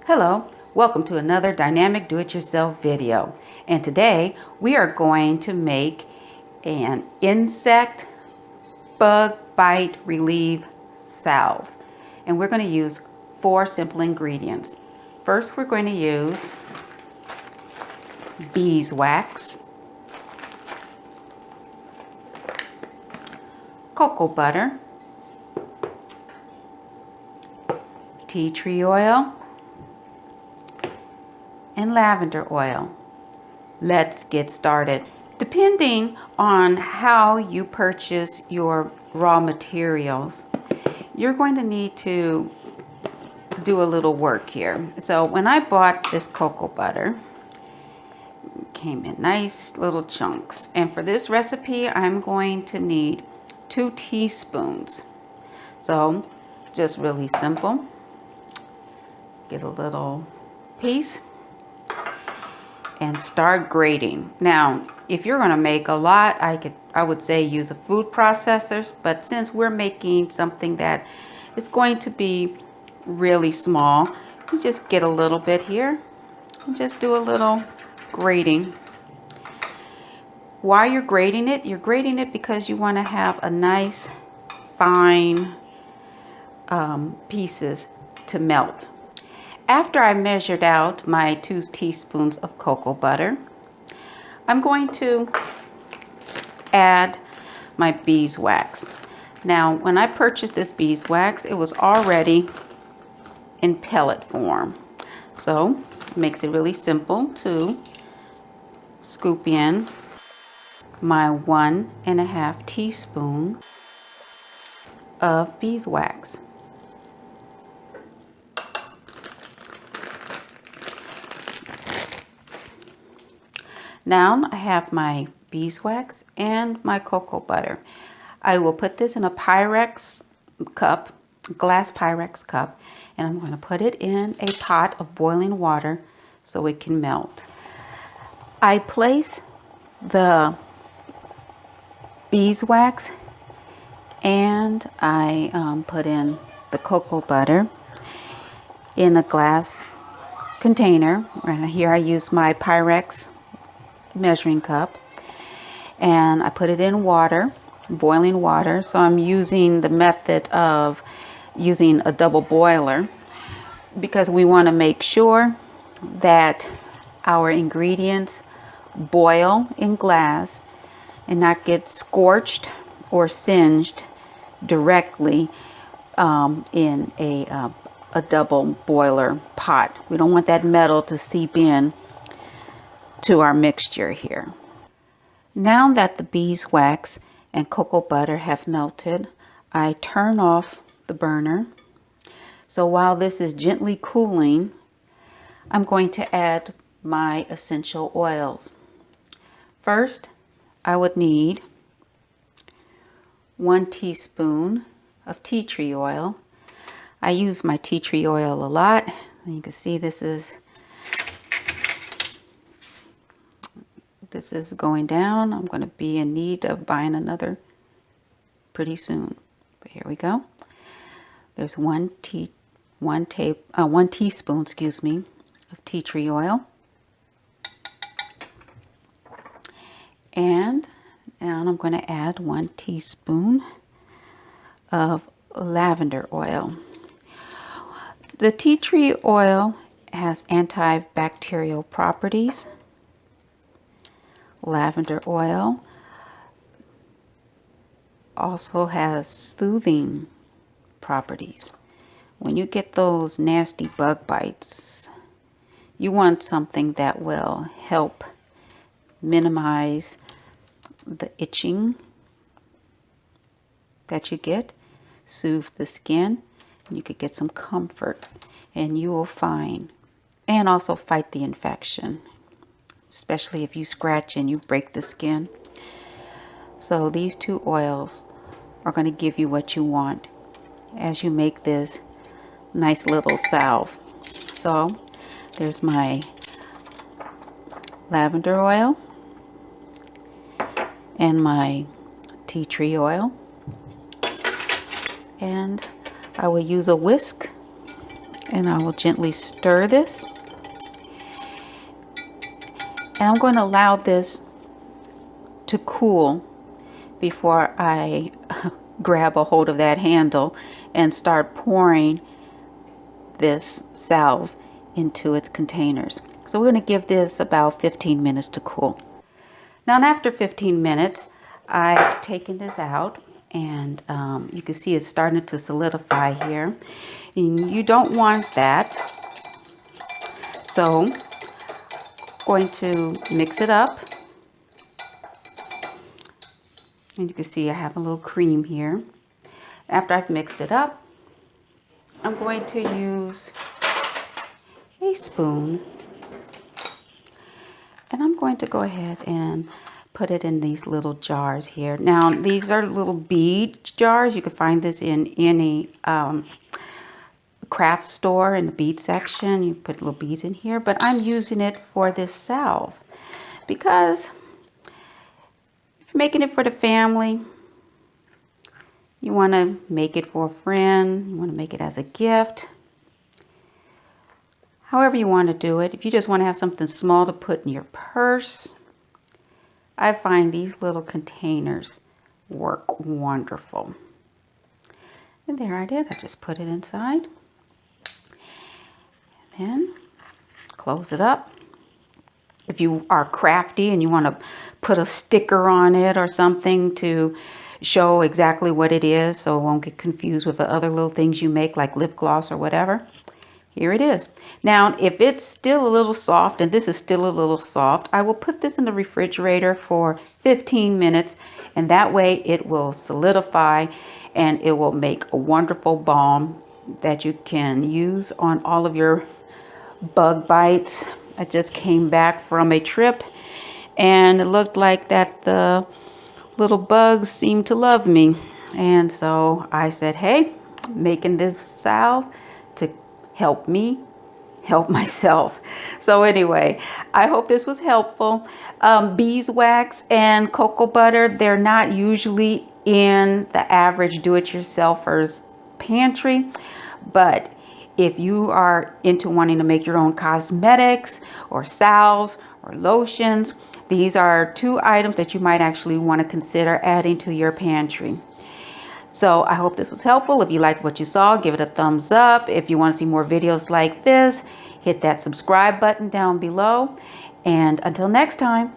Hello, welcome to another dynamic do-it-yourself video. And today we are going to make an insect bug bite relief salve. And we're going to use 4 simple ingredients. First, we're going to use beeswax, cocoa butter, tea tree oil, and lavender oil. Let's get started. Depending on how you purchase your raw materials, you're going to need to do a little work here. So when I bought this cocoa butter, it came in nice little chunks. And for this recipe, I'm going to need 2 teaspoons. So just really simple. Get a little piece and start grating. Now, if you're going to make a lot, I would say use a food processor, but since we're making something that is going to be really small, you just get a little bit here and just do a little grating. While you're grating it because you want to have a nice fine pieces to melt. After I measured out my 2 teaspoons of cocoa butter, I'm going to add my beeswax. Now, when I purchased this beeswax, it was already in pellet form. So, it makes it really simple to scoop in my 1.5 teaspoon of beeswax. Now I have my beeswax and my cocoa butter. I will put this in a Pyrex cup, glass Pyrex cup, and I'm going to put it in a pot of boiling water so it can melt. I place the beeswax and I put in the cocoa butter in a glass container. And here I use my Pyrex measuring cup, and I put it in water, boiling water. So I'm using the method of using a double boiler because we want to make sure that our ingredients boil in glass and not get scorched or singed directly in a double boiler pot. We don't want that metal to seep in to our mixture here. Now that the beeswax and cocoa butter have melted, I turn off the burner. So while this is gently cooling, I'm going to add my essential oils. First, I would need 1 teaspoon of tea tree oil. I use my tea tree oil a lot. You can see this is going down. I'm going to be in need of buying another pretty soon. But here we go. There's 1 teaspoon, excuse me, of tea tree oil. And now I'm going to add 1 teaspoon of lavender oil. The tea tree oil has antibacterial properties. Lavender oil also has soothing properties. When you get those nasty bug bites, you want something that will help minimize the itching that you get, soothe the skin, and you could get some comfort, and you will find, and also fight the infection, especially if you scratch and you break the skin. So these 2 oils are going to give you what you want as you make this nice little salve. So there's my lavender oil and my tea tree oil, and I will use a whisk And I will gently stir this. And I'm going to allow this to cool before I grab a hold of that handle and start pouring this salve into its containers. So we're going to give this about 15 minutes to cool. Now after 15 minutes, I've taken this out, and you can see it's starting to solidify here. And you don't want that. So I'm going to mix it up. And you can see I have a little cream here. After I've mixed it up, I'm going to use a spoon, and I'm going to go ahead and put it in these little jars here. Now these are little bead jars. You can find this in any craft store in the bead section. You put little beads in here, but I'm using it for this salve because if you're making it for the family, you want to make it for a friend, you want to make it as a gift, however you want to do it. If you just want to have something small to put in your purse, I find these little containers work wonderful. And there I did. I just put it inside. And then close it up. If you are crafty and you want to put a sticker on it or something to show exactly what it is so it won't get confused with the other little things you make like lip gloss or whatever, here it is. Now if it's still a little soft, and this is still a little soft, I will put this in the refrigerator for 15 minutes, and that way it will solidify and it will make a wonderful balm that you can use on all of your bug bites. I just came back from a trip and it looked like that the little bugs seemed to love me, and so I said, hey, I'm making this salve to help me help myself. So anyway, I hope this was helpful. Beeswax and cocoa butter, they're not usually in the average do-it-yourselfer's pantry, but if you are into wanting to make your own cosmetics or salves or lotions, these are two items that you might actually want to consider adding to your pantry. So I hope this was helpful. If you liked what you saw, give it a thumbs up. If you want to see more videos like this, hit that subscribe button down below. And until next time.